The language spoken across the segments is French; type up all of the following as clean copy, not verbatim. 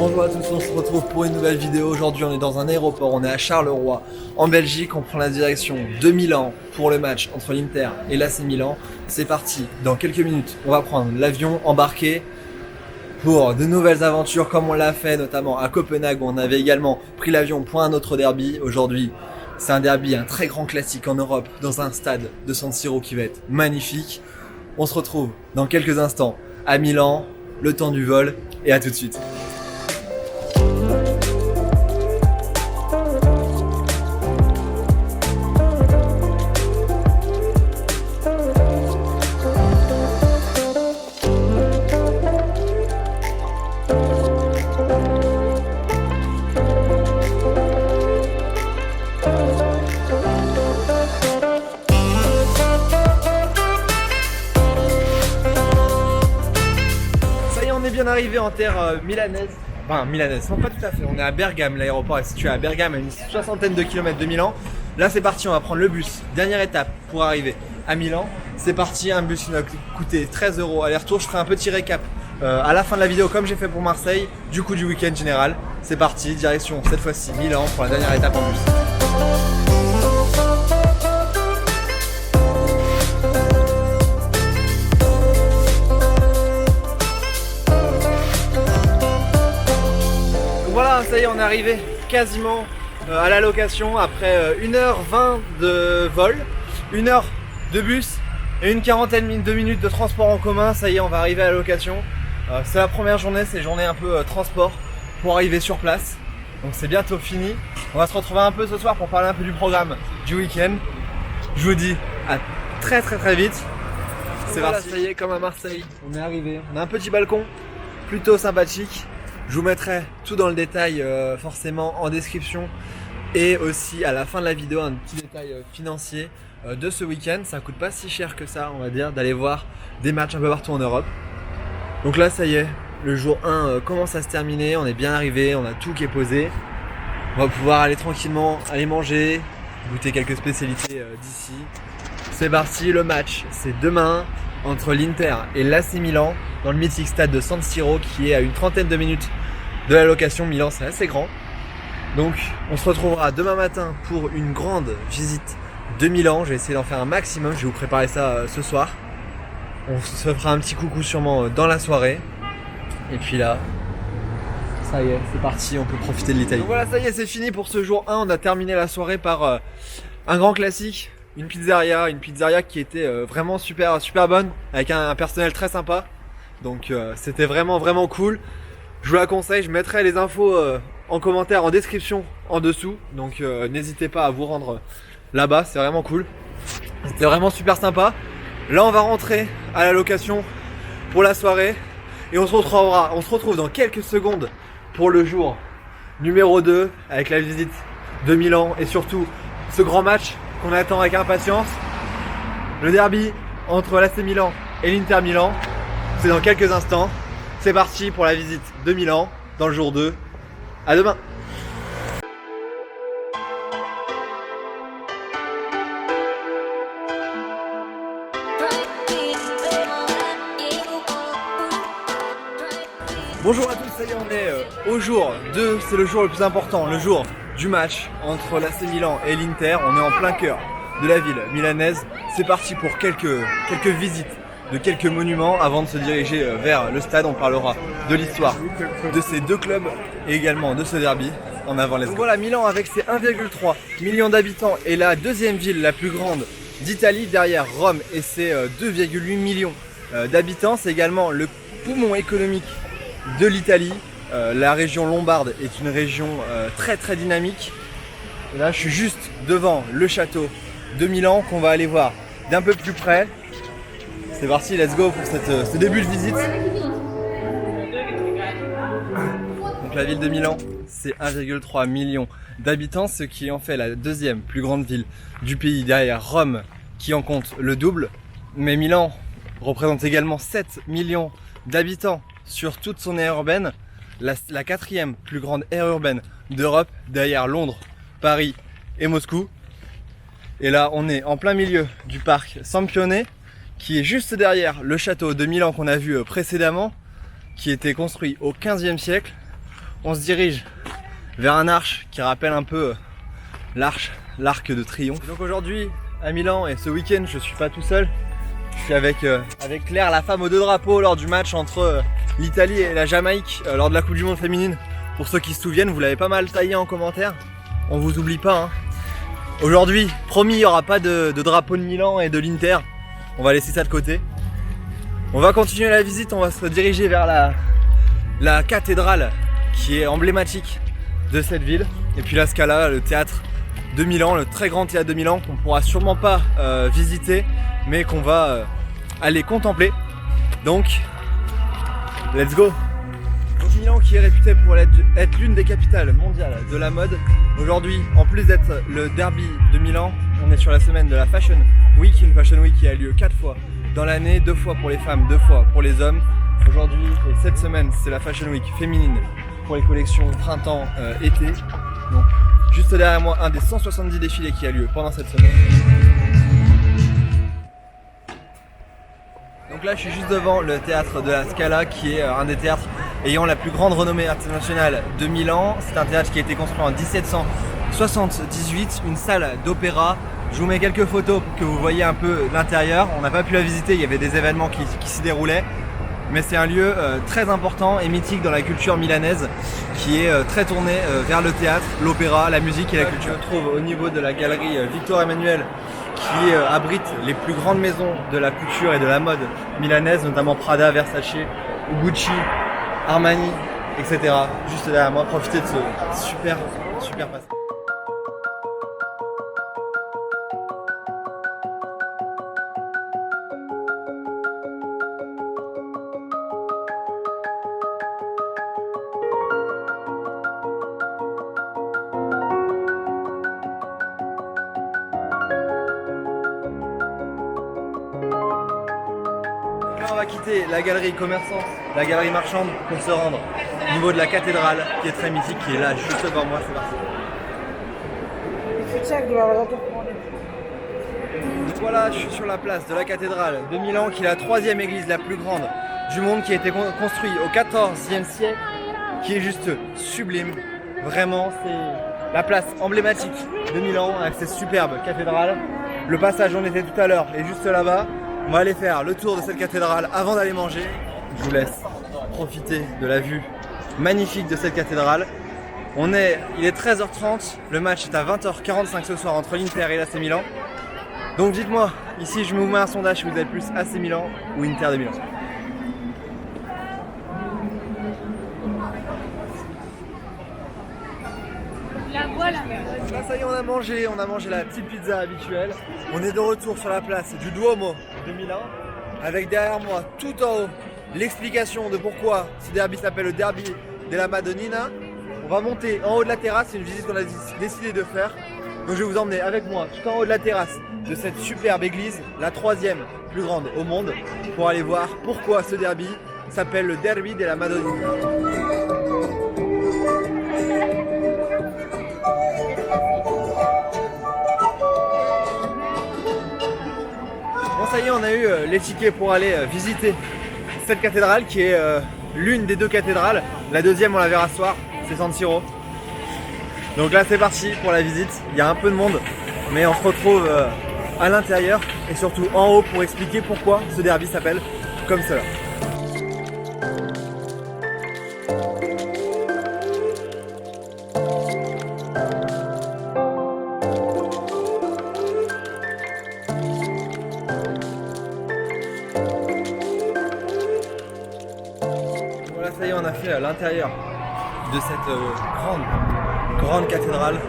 Bonjour à tous, on se retrouve pour une nouvelle vidéo. Aujourd'hui on est dans un aéroport, on est à Charleroi en Belgique, on prend la direction de Milan pour le match entre l'Inter et l'AC Milan. C'est parti, dans quelques minutes on va prendre l'avion, embarquer pour de nouvelles aventures comme on l'a fait notamment à Copenhague où on avait également pris l'avion pour un autre derby. Aujourd'hui c'est un derby, un très grand classique en Europe dans un stade de San Siro qui va être magnifique. On se retrouve dans quelques instants à Milan, le temps du vol et à tout de suite. Bien arrivé en terre milanaise, enfin milanaise, non pas tout à fait, on est à Bergame, l'aéroport est situé à Bergame à une soixantaine de kilomètres de Milan. Là c'est parti, on va prendre le bus, dernière étape pour arriver à Milan. C'est parti, un bus qui va coûter 13 € aller-retour. Je ferai un petit récap à la fin de la vidéo comme j'ai fait pour Marseille, du coup du week-end général. C'est parti, direction cette fois-ci Milan pour la dernière étape en bus. Voilà, ça y est, on est arrivé quasiment à la location après 1h20 de vol, 1 heure de bus et une quarantaine de minutes de transport en commun. Ça y est, on va arriver à la location. C'est la première journée, c'est journée un peu transport pour arriver sur place. Donc c'est bientôt fini. On va se retrouver un peu ce soir pour parler un peu du programme du week-end. Je vous dis à très vite. C'est voilà, parti. Ça y est, comme à Marseille, on est arrivé. On a un petit balcon plutôt sympathique. Je vous mettrai tout dans le détail forcément en description et aussi à la fin de la vidéo un petit détail financier de ce week-end. Ça coûte pas si cher que ça, on va dire, d'aller voir des matchs un peu partout en Europe. Donc là ça y est, le jour 1 commence à se terminer, on est bien arrivé, on a tout qui est posé. On va pouvoir aller tranquillement, aller manger, goûter quelques spécialités d'ici. C'est parti, le match c'est demain entre l'Inter et l'AC Milan dans le mythique stade de San Siro qui est à une trentaine de minutes de la location. Milan c'est assez grand, donc on se retrouvera demain matin pour une grande visite de Milan. Je vais essayer d'en faire un maximum, je vais vous préparer ça ce soir. On se fera un petit coucou sûrement dans la soirée et puis là ça y est, c'est parti, on peut profiter de l'Italie. Donc voilà, ça y est, c'est fini pour ce jour 1. On a terminé la soirée par un grand classique, une pizzeria qui était vraiment super bonne avec un personnel très sympa. Donc c'était vraiment cool. Je vous la conseille, je mettrai les infos en commentaire, en description en dessous. Donc n'hésitez pas à vous rendre là-bas, c'est vraiment cool. C'était vraiment super sympa. Là on va rentrer à la location pour la soirée. Et on se retrouve dans quelques secondes pour le jour numéro 2 avec la visite de Milan et surtout ce grand match qu'on attend avec impatience. Le derby entre l'AC Milan et l'Inter Milan. C'est dans quelques instants. C'est parti pour la visite de Milan dans le jour 2. À demain. Bonjour à tous, ça y est, on est au jour 2. C'est le jour le plus important, le jour du match entre l'AC Milan et l'Inter. On est en plein cœur de la ville milanaise. C'est parti pour quelques visites de quelques monuments avant de se diriger vers le stade. On parlera de l'histoire de ces deux clubs et également de ce derby. En avant les. Voilà, Milan avec ses 1,3 millions d'habitants est la deuxième ville la plus grande d'Italie derrière Rome et ses 2,8 millions d'habitants. C'est également le poumon économique de l'Italie. La région lombarde est une région très dynamique. Et là je suis juste devant le château de Milan qu'on va aller voir d'un peu plus près. C'est parti, let's go pour ce début de visite. Donc la ville de Milan, c'est 1,3 million d'habitants, ce qui en fait la deuxième plus grande ville du pays derrière Rome qui en compte le double. Mais Milan représente également 7 millions d'habitants sur toute son aire urbaine, la quatrième plus grande aire urbaine d'Europe derrière Londres, Paris et Moscou. Et là on est en plein milieu du parc Sampione qui est juste derrière le château de Milan qu'on a vu précédemment, qui était construit au XVe siècle. on se dirige vers un arche qui rappelle un peu l'arc de triomphe. Et donc aujourd'hui à Milan et ce week-end je suis pas tout seul, je suis avec Claire, la femme aux 2 drapeaux lors du match entre l'Italie et la Jamaïque lors de la Coupe du Monde féminine. Pour ceux qui se souviennent, vous l'avez pas mal taillé en commentaire, on vous oublie pas hein. Aujourd'hui, promis, il n'y aura pas de drapeau de Milan et de l'Inter, on va laisser ça de côté. On va continuer la visite, on va se diriger vers la cathédrale qui est emblématique de cette ville. Et puis la Scala, le théâtre de Milan, le très grand théâtre de Milan qu'on pourra sûrement pas visiter, mais qu'on va aller contempler. Donc, let's go! Donc Milan qui est réputé pour être l'une des capitales mondiales de la mode. Aujourd'hui, en plus d'être le derby de Milan, on est sur la semaine de la Fashion Week, une Fashion Week qui a lieu 4 fois dans l'année, 2 fois pour les femmes, 2 fois pour les hommes. Aujourd'hui et cette semaine, c'est la Fashion Week féminine pour les collections printemps-été. Donc juste derrière moi, un des 170 défilés qui a lieu pendant cette semaine. Donc là, je suis juste devant le théâtre de la Scala qui est un des théâtres ayant la plus grande renommée internationale de Milan. C'est un théâtre qui a été construit en 1778, une salle d'opéra. Je vous mets quelques photos pour que vous voyez un peu l'intérieur. On n'a pas pu la visiter, il y avait des événements qui s'y déroulaient. Mais c'est un lieu très important et mythique dans la culture milanaise qui est très tourné vers le théâtre, l'opéra, la musique et la culture. Je me trouve au niveau de la galerie Victor Emmanuel qui abrite les plus grandes maisons de la couture et de la mode milanaise, notamment Prada, Versace, Gucci, Armani, etc. Juste derrière moi, profitez de ce super passage. On va quitter la galerie commerçante, la galerie marchande pour se rendre au niveau de la cathédrale qui est très mythique, qui est là juste devant moi, c'est parti. Donc voilà, je suis sur la place de la cathédrale de Milan qui est la 3e église la plus grande du monde, qui a été construite au 14e siècle, qui est juste sublime. Vraiment, c'est la place emblématique de Milan avec cette superbe cathédrale. Le passage où on était tout à l'heure est juste là-bas. On va aller faire le tour de cette cathédrale avant d'aller manger. Je vous laisse profiter de la vue magnifique de cette cathédrale. Il est 13h30, le match est à 20h45 ce soir entre l'Inter et l'AC Milan. Donc dites-moi, ici je me mets un sondage si vous êtes plus AC Milan ou Inter de Milan. Là ça y est, on a mangé la petite pizza habituelle. On est de retour sur la place du Duomo de Milan, avec derrière moi tout en haut l'explication de pourquoi ce derby s'appelle le derby de la Madonnina. On va monter en haut de la terrasse, c'est une visite qu'on a décidé de faire. Donc je vais vous emmener avec moi tout en haut de la terrasse de cette superbe église, la 3e plus grande au monde, pour aller voir pourquoi ce derby s'appelle le derby de la Madonnina. Bon ça y est, on a eu les tickets pour aller visiter cette cathédrale qui est l'une des 2 cathédrales. La 2e on la verra ce soir, c'est San Siro. Donc là c'est parti pour la visite, il y a un peu de monde mais on se retrouve à l'intérieur et surtout en haut pour expliquer pourquoi ce derby s'appelle comme cela. Voilà, ça y est, on a fait l'intérieur de cette grande cathédrale.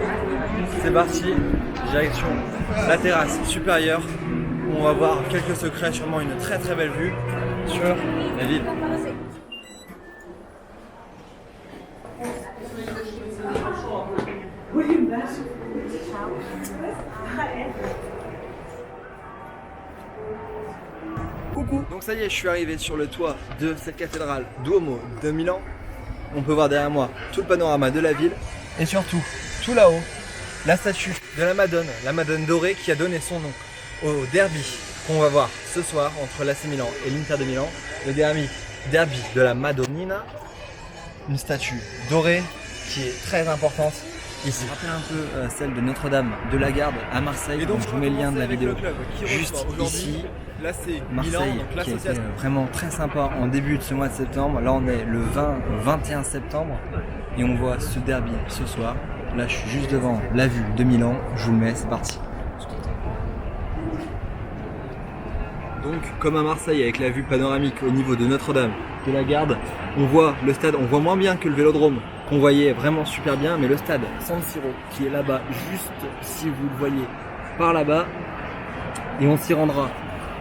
C'est parti, direction la terrasse supérieure où on va voir quelques secrets, sûrement une très belle vue sur la ville. Coucou. Donc ça y est, je suis arrivé sur le toit de cette cathédrale Duomo de Milan. On peut voir derrière moi tout le panorama de la ville et surtout, tout là-haut, la statue de la Madone dorée qui a donné son nom au derby qu'on va voir ce soir entre l'AC Milan et l'Inter de Milan, le derby de la Madonnina. une statue dorée qui est très importante ici. Ça rappelle un peu celle de Notre-Dame de la Garde à Marseille. Et donc je vous mets le lien de la vidéo juste ici. Là c'est Marseille qui a été vraiment très sympa en début de ce mois de septembre. Là on est le 21 septembre et on voit ce derby ce soir. Là je suis juste devant la vue de Milan. Je vous le mets, c'est parti. Donc comme à Marseille avec la vue panoramique au niveau de Notre-Dame de la Garde, on voit le stade, on voit moins bien que le Vélodrome qu'on voyait vraiment super bien, mais le stade San Siro qui est là-bas, juste si vous le voyez par là-bas, et on s'y rendra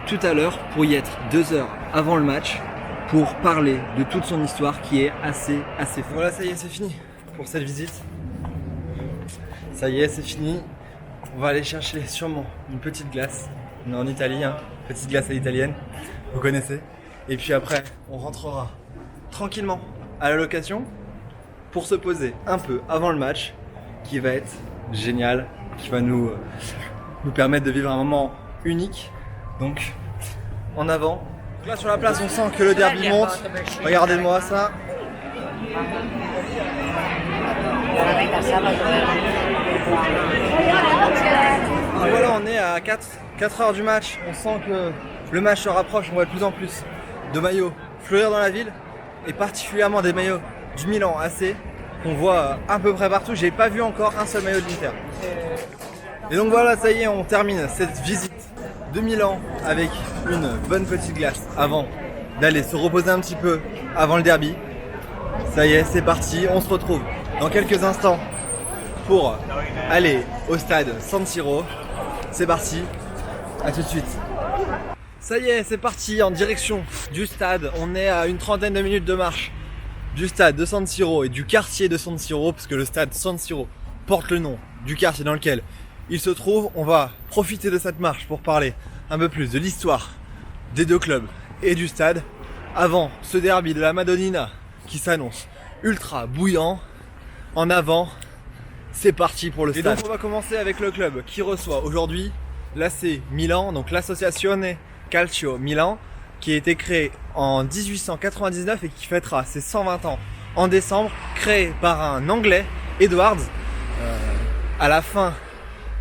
tout à l'heure pour y être 2 heures avant le match pour parler de toute son histoire qui est assez folle. Voilà, ça y est, c'est fini pour cette visite. Ça y est, c'est fini. On va aller chercher sûrement une petite glace. On est en Italie, hein. Petite glace à l'italienne, vous connaissez. Et puis après, on rentrera tranquillement à la location pour se poser un peu avant le match, qui va être génial, qui va nous permettre de vivre un moment unique. Donc, en avant. Donc là sur la place, on sent que le derby monte. Regardez-moi ça. Donc voilà, on est à 4 heures du match. On sent que le match se rapproche. On voit de plus en plus de maillots fleurir dans la ville, et particulièrement des maillots du Milan AC qu'on voit à peu près partout. J'ai pas vu encore un seul maillot de l'Inter. Et donc voilà, ça y est, on termine cette visite de Milan avec une bonne petite glace avant d'aller se reposer un petit peu avant le derby. Ça y est, c'est parti, on se retrouve dans quelques instants pour aller au stade San Siro. C'est parti, à tout de suite. Ça y est, c'est parti en direction du stade. On est à une trentaine de minutes de marche du stade de San Siro et du quartier de San Siro, parce que le stade San Siro porte le nom du quartier dans lequel il se trouve. On va profiter de cette marche pour parler un peu plus de l'histoire des deux clubs et du stade avant ce derby de la Madonnina qui s'annonce ultra bouillant. En avant, c'est parti pour le stade. Et donc on va commencer avec le club qui reçoit aujourd'hui l'AC Milan, donc l'Associazione Calcio Milan, qui a été créé en 1899 et qui fêtera ses 120 ans en décembre, créé par un Anglais, Edwards, à la fin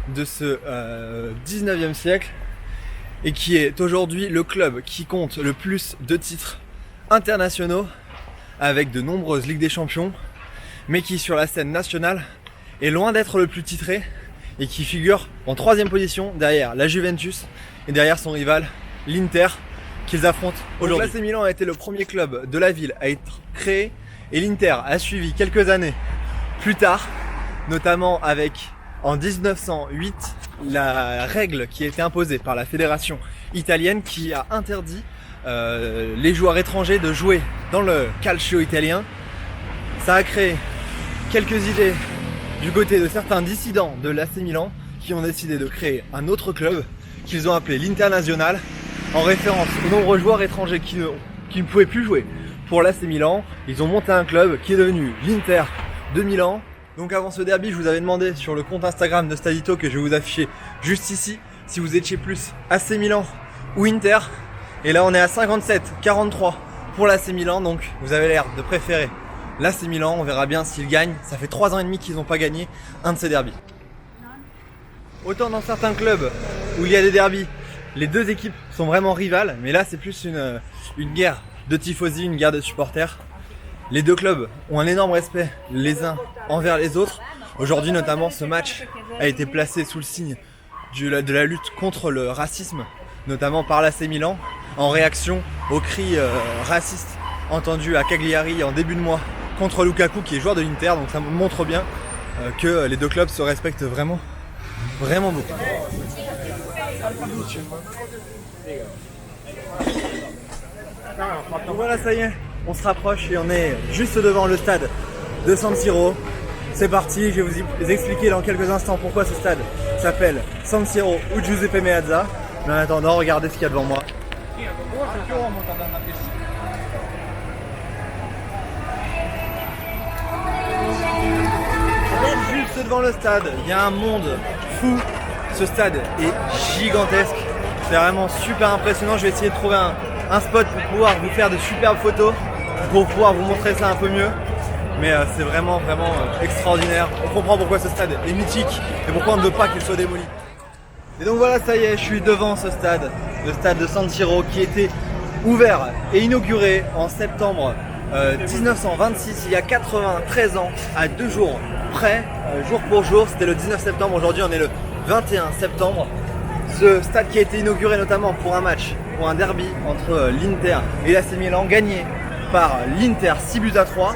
de ce 19e siècle, et qui est aujourd'hui le club qui compte le plus de titres internationaux avec de nombreuses Ligues des Champions, mais qui sur la scène nationale est loin d'être le plus titré et qui figure en 3e position derrière la Juventus et derrière son rival l'Inter qu'ils affrontent aujourd'hui. L'AC Milan a été le premier club de la ville à être créé et l'Inter a suivi quelques années plus tard, notamment avec en 1908 la règle qui a été imposée par la fédération italienne qui a interdit les joueurs étrangers de jouer dans le calcio italien. Ça a créé quelques idées du côté de certains dissidents de l'AC Milan qui ont décidé de créer un autre club qu'ils ont appelé l'Internazionale, en référence aux nombreux joueurs étrangers qui ne pouvaient plus jouer pour l'AC Milan. Ils ont monté un club qui est devenu l'Inter de Milan. Donc avant ce derby, je vous avais demandé sur le compte Instagram de Stadito, que je vais vous afficher juste ici, si vous étiez plus AC Milan ou Inter. Et là on est à 57-43 pour l'AC Milan, donc vous avez l'air de préférer l'AC Milan. On verra bien s'ils gagnent. Ça fait 3 ans et demi qu'ils n'ont pas gagné un de ces derbys. Autant dans certains clubs où il y a des derbys, les deux équipes sont vraiment rivales, mais là c'est plus une guerre de tifosi, une guerre de supporters. Les deux clubs ont un énorme respect les uns envers les autres. Aujourd'hui notamment, ce match a été placé sous le signe de la lutte contre le racisme, notamment par l'AC Milan, en réaction aux cris racistes entendus à Cagliari en début de mois contre Lukaku qui est joueur de l'Inter. Donc ça montre bien que les deux clubs se respectent vraiment beaucoup. Donc voilà, ça y est, on se rapproche et on est juste devant le stade de San Siro. C'est parti, je vais vous expliquer dans quelques instants pourquoi ce stade s'appelle San Siro ou Giuseppe Meazza. Mais en attendant, regardez ce qu'il y a devant moi. Juste devant le stade, il y a un monde fou. Ce stade est gigantesque. C'est vraiment super impressionnant. Je vais essayer de trouver un spot pour pouvoir vous faire de superbes photos, pour pouvoir vous montrer ça un peu mieux. mais c'est vraiment extraordinaire. On comprend pourquoi ce stade est mythique et pourquoi on ne veut pas qu'il soit démoli. Et donc voilà, ça y est, je suis devant ce stade, le stade de San Siro qui était ouvert et inauguré en septembre 1926, il y a 93 ans, à 2 jours près, jour pour jour. C'était le 19 septembre, aujourd'hui on est le 21 septembre. Ce stade qui a été inauguré notamment pour un match, pour un derby entre l'Inter et l'AC Milan, gagné par l'Inter 6-3.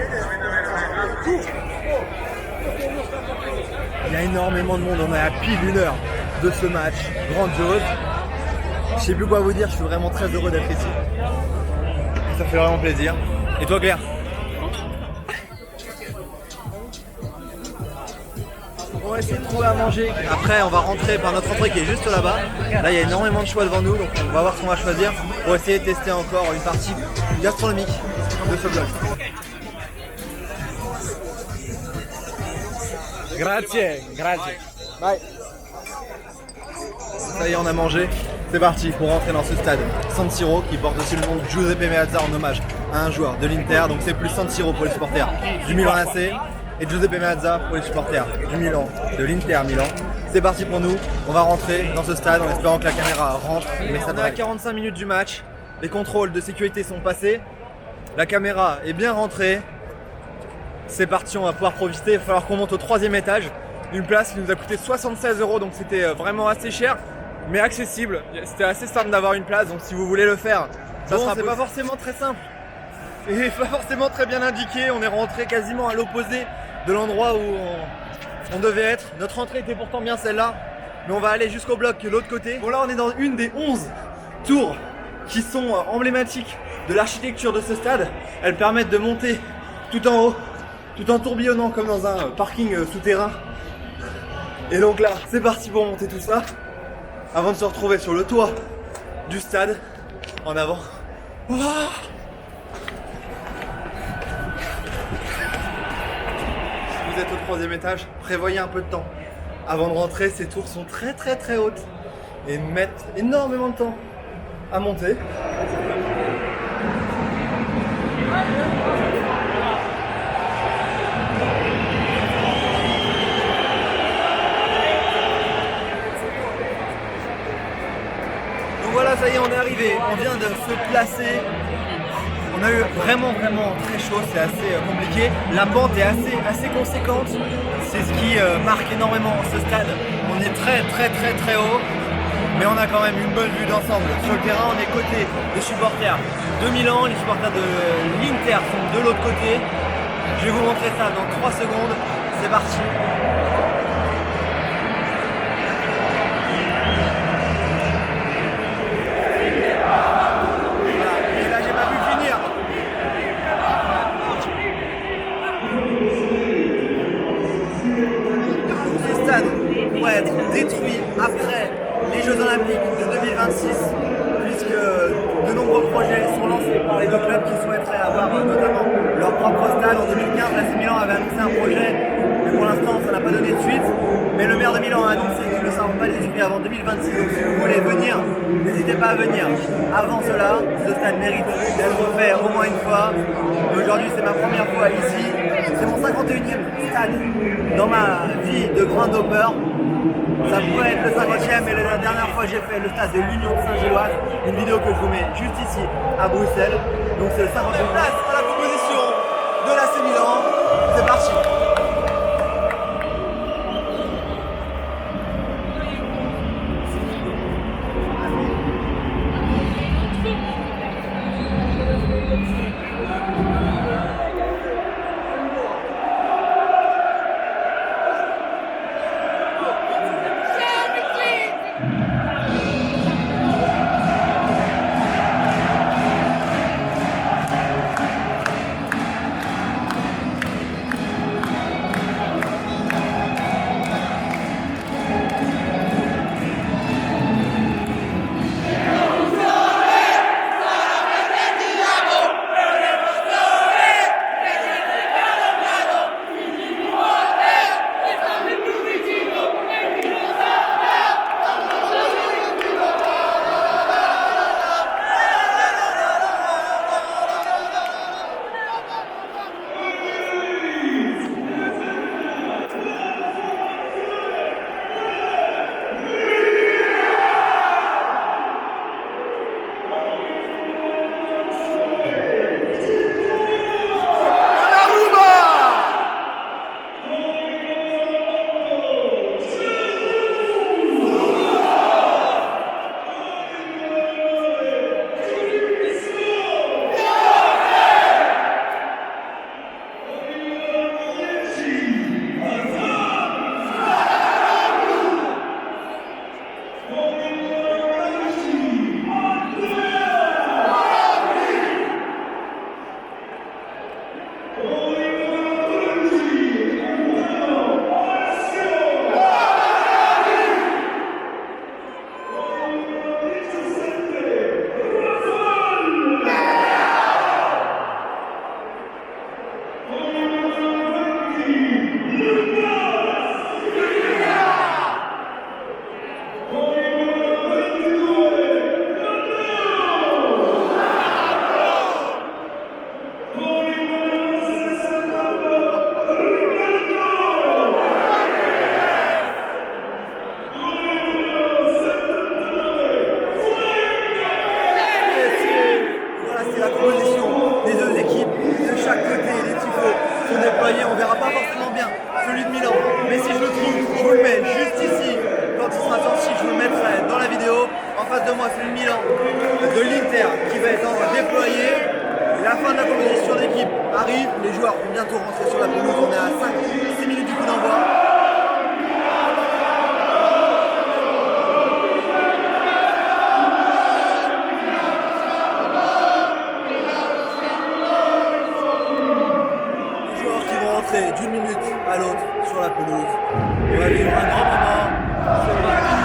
Il y a énormément de monde, on est à pile 1 heure de ce match, grandiose. Je sais plus quoi vous dire, je suis vraiment très heureux d'être ici. Ça fait vraiment plaisir. Et toi Claire? On va essayer de trouver à manger. Après on va rentrer par notre entrée qui est juste là-bas. Là il y a énormément de choix devant nous, donc on va voir ce qu'on va choisir pour essayer de tester encore une partie gastronomique de ce vlog. Grazie, grazie. Bye. Ça y est, on a mangé. C'est parti pour rentrer dans ce stade San Siro qui porte aussi le nom de Giuseppe Meazza en hommage à un joueur de l'Inter. Donc c'est plus San Siro pour les supporters du Milan AC et Giuseppe Meazza pour les supporters du Milan, de l'Inter Milan. C'est parti pour nous. On va rentrer dans ce stade en espérant que la caméra rentre. Mais ça à 45 minutes du match. Les contrôles de sécurité sont passés. La caméra est bien rentrée. C'est parti, on va pouvoir profiter. Il va falloir qu'on monte au 3e étage. Une place qui nous a coûté 76 €, donc c'était vraiment assez cher, mais accessible. C'était assez simple d'avoir une place, donc si vous voulez le faire, ça sera c'est pas forcément très simple. Et pas forcément très bien indiqué. On est rentré quasiment à l'opposé de l'endroit où on devait être. Notre entrée était pourtant bien celle-là, mais on va aller jusqu'au bloc de l'autre côté. Bon là on est dans une des 11 tours qui sont emblématiques de l'architecture de ce stade. Elles permettent de monter tout en haut, tout en tourbillonnant comme dans un parking souterrain. Et donc là, c'est parti pour monter tout ça, avant de se retrouver sur le toit du stade, en avant. Oh, si vous êtes au 3e étage, prévoyez un peu de temps. Avant de rentrer, ces tours sont très hautes et mettent énormément de temps à monter. Voilà, ça y est, on est arrivé, on vient de se placer. On a eu vraiment très chaud, c'est assez compliqué. La pente est assez conséquente, c'est ce qui marque énormément ce stade. On est très haut, mais on a quand même une bonne vue d'ensemble. Sur le terrain, on est côté des supporters de Milan, les supporters de l'Inter sont de l'autre côté. Je vais vous montrer ça dans 3 secondes, c'est parti. Pourrait être détruit après les Jeux Olympiques de 2026, puisque de nombreux projets sont lancés par les 2 clubs qui souhaiteraient avoir notamment leur propre stade. En 2015, l'AC Milan avait annoncé un projet, mais pour l'instant ça n'a pas donné de suite. Mais le maire de Milan a annoncé qu'il ne sera pas détruit avant 2026, donc si vous voulez venir, n'hésitez pas à venir. Avant cela, ce stade mérite d'être fait au moins une fois. Aujourd'hui c'est ma première fois ici, c'est mon 51e stade dans ma vie de grand hopper. Ça pourrait être le 50e, mais la dernière fois j'ai fait le stade de l'Union Saint-Gilloise, une vidéo que je vous mets juste ici à Bruxelles. Donc c'est le 50e. Place à la proposition de l'AC Milan, c'est parti. face de moi, c'est le Milan de l'Inter qui va être déployé. Et la fin de la compétition d'équipe arrive, les joueurs vont bientôt rentrer sur la pelouse, on est à 5-6 minutes du coup d'envoi. Les joueurs qui vont rentrer d'une minute à l'autre sur la pelouse. On va vivre un grand moment. C'est parti.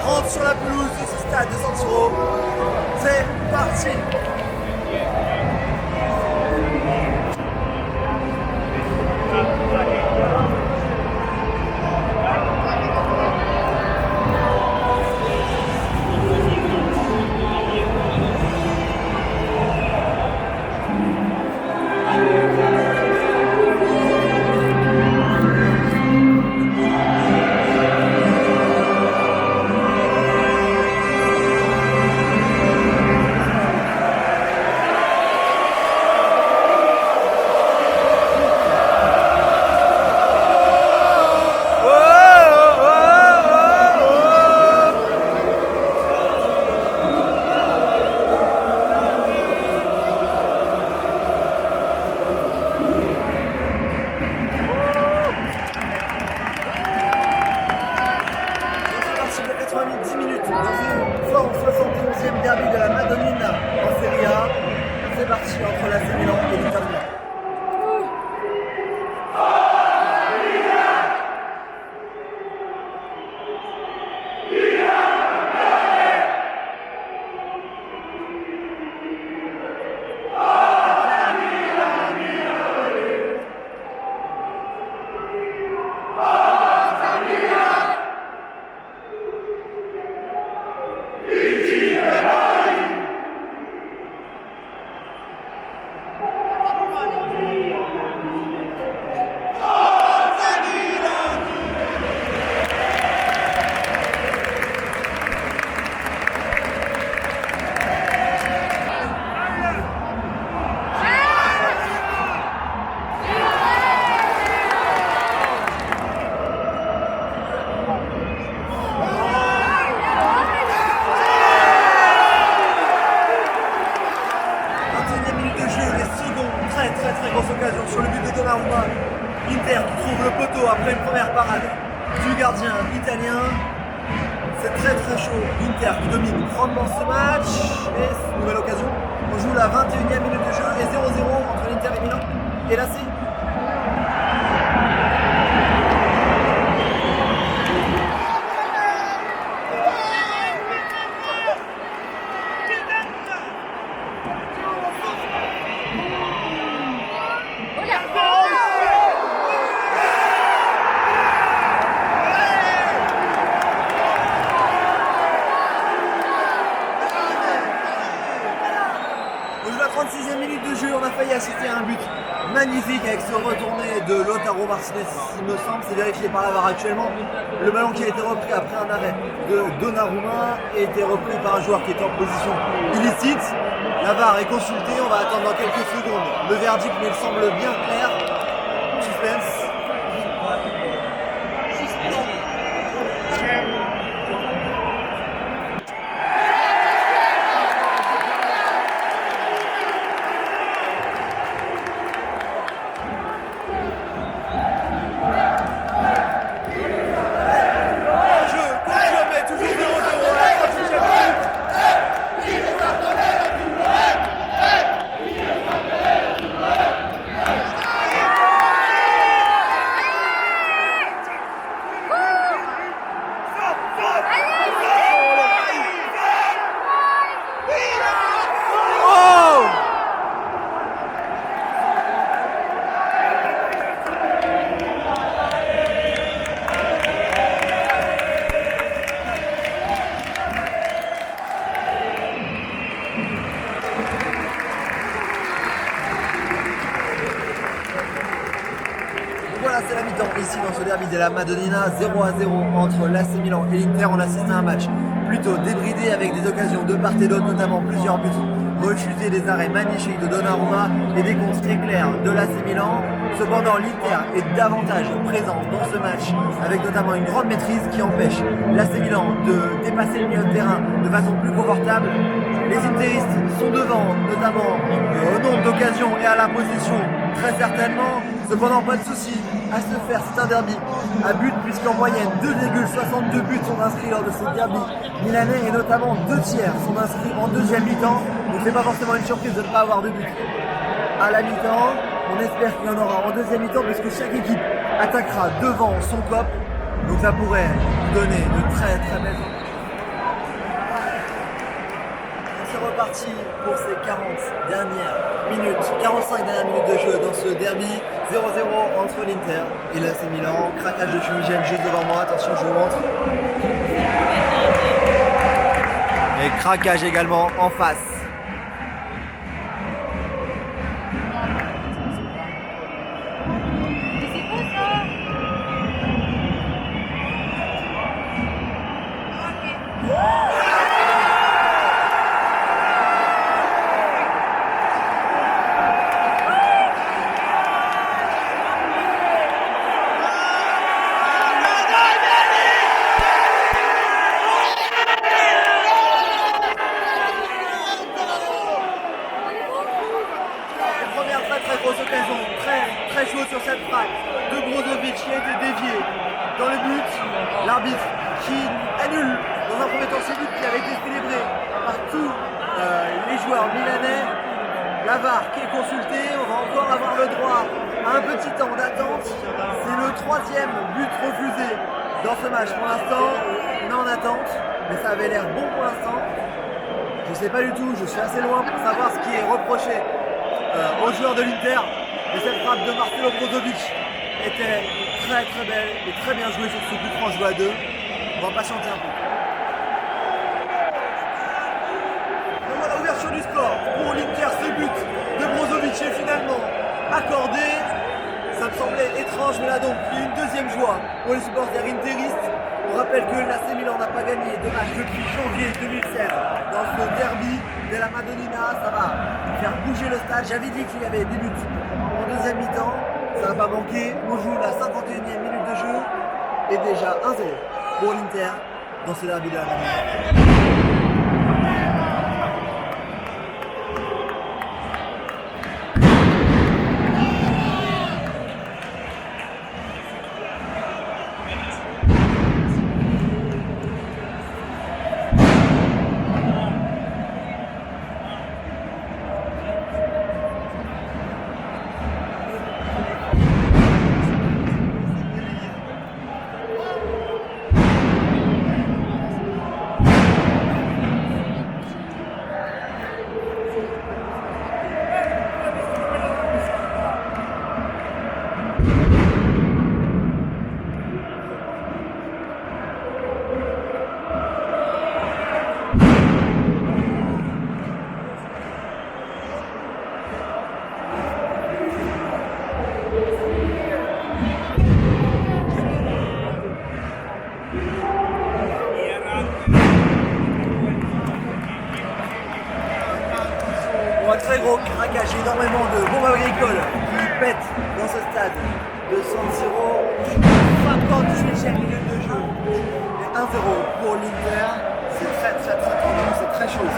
Rentre sur la pelouse de ce stade de San Siro. C'est parti. Derby de la Madonnina en Serie A. C'est parti entre l'AC Milan et l'Inter Milan. Très grosse occasion sur le but de Donnarumma. Inter qui trouve le poteau après une première parade du gardien italien. C'est très chaud. Inter qui domine grandement ce match. Et nouvelle occasion. On joue la 21e minute de jeu et 0-0 entre l'Inter et Milan. Et là c'est la 36e minute de jeu, on a failli assister à un but magnifique avec ce retourné de Lautaro Martinez, il me semble, c'est vérifié par la VAR actuellement. Le ballon qui a été repris après un arrêt de Donnarumma a été repris par un joueur qui était en position illicite. La VAR est consultée, on va attendre dans quelques secondes le verdict, mais il semble bien clair. Suspense. c'est la mi-temps ici dans ce derby de la Madonnina, 0-0 entre l'AC Milan et l'Inter. On assiste à un match plutôt débridé avec des occasions de part et d'autre, notamment plusieurs buts rechutés, des arrêts magnifiques de Donnarumma et des comptes très clairs de l'AC Milan. Cependant, l'Inter est davantage présent dans ce match avec notamment une grande maîtrise qui empêche l'AC Milan de dépasser le milieu de terrain de façon plus confortable. Les Interistes sont devant, notamment au nombre d'occasions et à la possession, très certainement. Cependant, pas de souci à se faire, c'est un derby à but, puisqu'en moyenne 2,62 buts sont inscrits lors de ce derby milanais, et notamment 2 tiers sont inscrits en deuxième mi-temps. Donc c'est pas forcément une surprise de ne pas avoir de but à la mi-temps. On espère qu'il y en aura en deuxième mi-temps, puisque chaque équipe attaquera devant son cop. Donc ça pourrait nous donner de très très belles. C'est reparti pour ces 45 dernières minutes de jeu dans ce derby. 0-0 entre l'Inter et l'AC Milan. Craquage de fumigène juste devant moi, attention je vous montre. Et craquage également en face. Très grosse occasion, très chaud sur cette frappe de Brozovic qui a été dévié dans le but. L'arbitre qui annule dans un premier temps ce but qui avait été célébré par tous les joueurs milanais. La VAR qui est consultée, on va encore avoir le droit à un petit temps d'attente. C'est le 3e but refusé dans ce match. Pour l'instant, on est en attente, mais ça avait l'air bon pour l'instant. Je ne sais pas du tout, je suis assez loin pour savoir ce qui est reproché aux joueurs de l'Inter, mais cette frappe de Marcelo Brozovic était très très belle et très bien jouée sur ce coup franc joué à 2. On va patienter un peu. Donc voilà, ouverture du score pour l'Inter, ce but de Brozovic est finalement accordé. Ça me semblait étrange, mais là donc il y a une deuxième joie pour les supporters interistes. On rappelle que l'AC Milan n'a pas gagné de match depuis janvier 2016 dans ce derby de la Madonnina. Ça va faire bouger le stade. J'avais dit qu'il y avait des buts en deuxième mi-temps. Ça n'a pas manqué. On joue la 51e minute de jeu. Et déjà 1-0 pour l'Inter dans ce derby de la Madonnina. Très gros craquage, énormément de bombes agricoles qui pètent dans ce stade de San Siro. 58e minute de jeu et 1-0 pour l'Inter. C'est très tendu, c'est très chaud.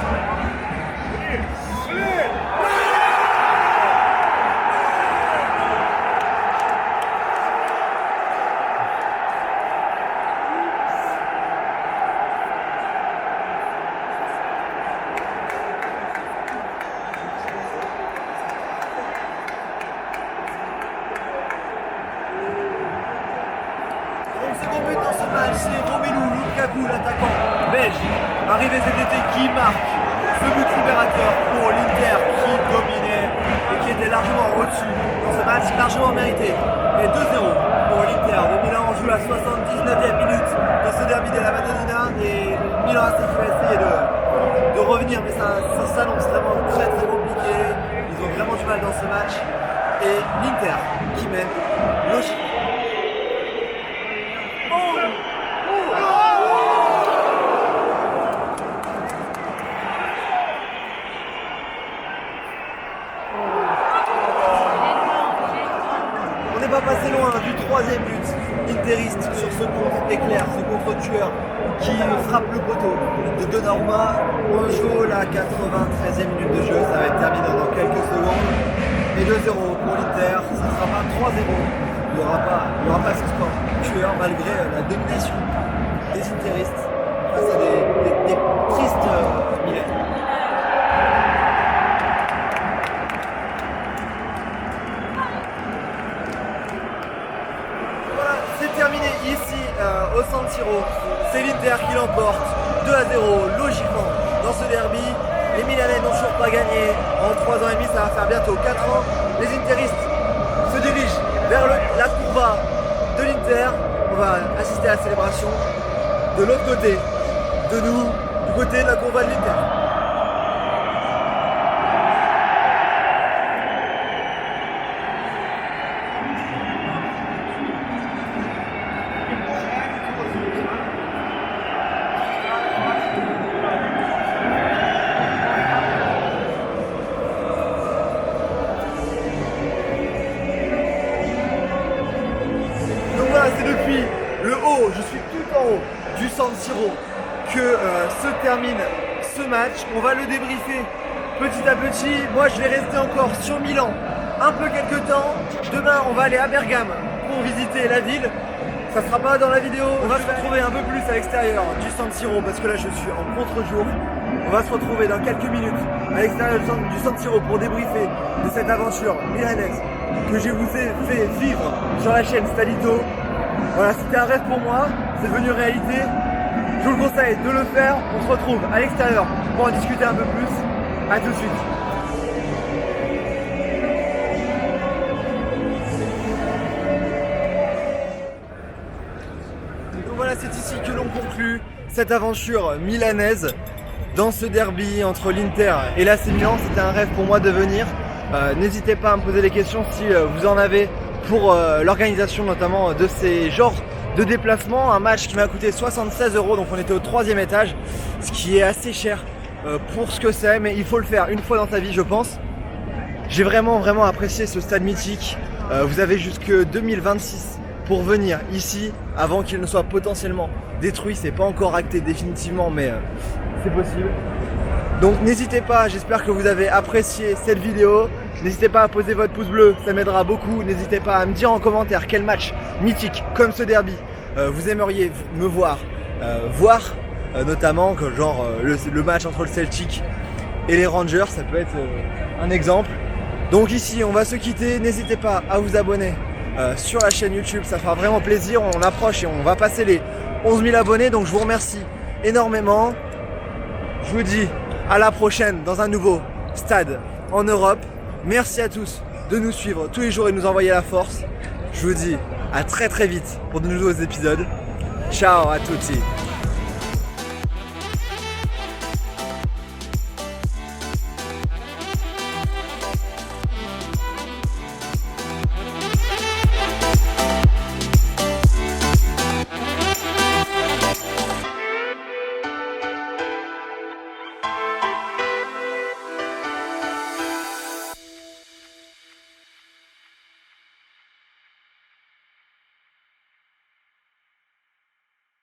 C'est Romelu Lukaku, l'attaquant belge, arrivé cet été, qui marque ce but libérateur pour l'Inter qui dominait et qui était largement au-dessus dans ce match, largement mérité. Et 2-0 pour l'Inter de Milan. On joue la 79e minute de ce derby de la Madonnina et Milan AC qui va essayer de revenir, mais ça s'annonce vraiment très compliqué. Ils ont vraiment du mal dans ce match et l'Inter qui mène logiquement. passé loin du troisième but interiste sur ce contre éclair, ce contre-tueur qui frappe le poteau de Donnarumma. On joue la 93e minute de jeu, ça va être terminé dans quelques secondes. Et 2-0 pour l'Inter, ça ne sera pas 3-0. Il n'y aura pas ce score tueur malgré la domination des interistes face à des tristes Milans. Voilà, c'est terminé ici au San Siro. C'est l'Inter qui l'emporte 2-0 logiquement dans ce derby. Les Milanais n'ont toujours pas gagné en 3 ans et demi, ça va faire bientôt 4 ans. Les interistes se dirigent vers la courba de l'Inter. On va assister à la célébration de l'autre côté, de nous, du côté de la courba de l'Inter. C'est depuis le haut, je suis tout en haut du San Siro que se termine ce match. On va le débriefer petit à petit. Moi je vais rester encore sur Milan un peu quelques temps. Demain on va aller à Bergame pour visiter la ville. Ça sera pas dans la vidéo, on va se retrouver un peu plus à l'extérieur du San Siro parce que là je suis en contre-jour. On va se retrouver dans quelques minutes à l'extérieur du San Siro pour débriefer de cette aventure milanaise que je vous ai fait vivre sur la chaîne Stadito. Voilà, c'était un rêve pour moi, c'est devenu réalité. Je vous le conseille de le faire. On se retrouve à l'extérieur pour en discuter un peu plus. A tout de suite. Donc voilà, c'est ici que l'on conclut cette aventure milanaise dans ce derby entre l'Inter et l'AC Milan. C'était un rêve pour moi de venir. N'hésitez pas à me poser des questions si vous en avez pour l'organisation notamment de ces genres de déplacements. Un match qui m'a coûté 76 €, donc on était au 3e étage, ce qui est assez cher pour ce que c'est, mais il faut le faire une fois dans sa vie je pense. J'ai vraiment apprécié ce stade mythique. Vous avez jusque 2026 pour venir ici avant qu'il ne soit potentiellement détruit. C'est pas encore acté définitivement, mais c'est possible. Donc n'hésitez pas, j'espère que vous avez apprécié cette vidéo. N'hésitez pas à poser votre pouce bleu, ça m'aidera beaucoup. N'hésitez pas à me dire en commentaire quel match mythique comme ce derby vous aimeriez me voir notamment que genre le match entre le Celtic et les Rangers, ça peut être un exemple. Donc ici on va se quitter, n'hésitez pas à vous abonner sur la chaîne YouTube, ça fera vraiment plaisir. On approche et on va passer les 11 000 abonnés, donc je vous remercie énormément. Je vous dis à la prochaine dans un nouveau stade en Europe. Merci à tous de nous suivre tous les jours et de nous envoyer la force. Je vous dis à très vite pour de nouveaux épisodes. Ciao à tutti.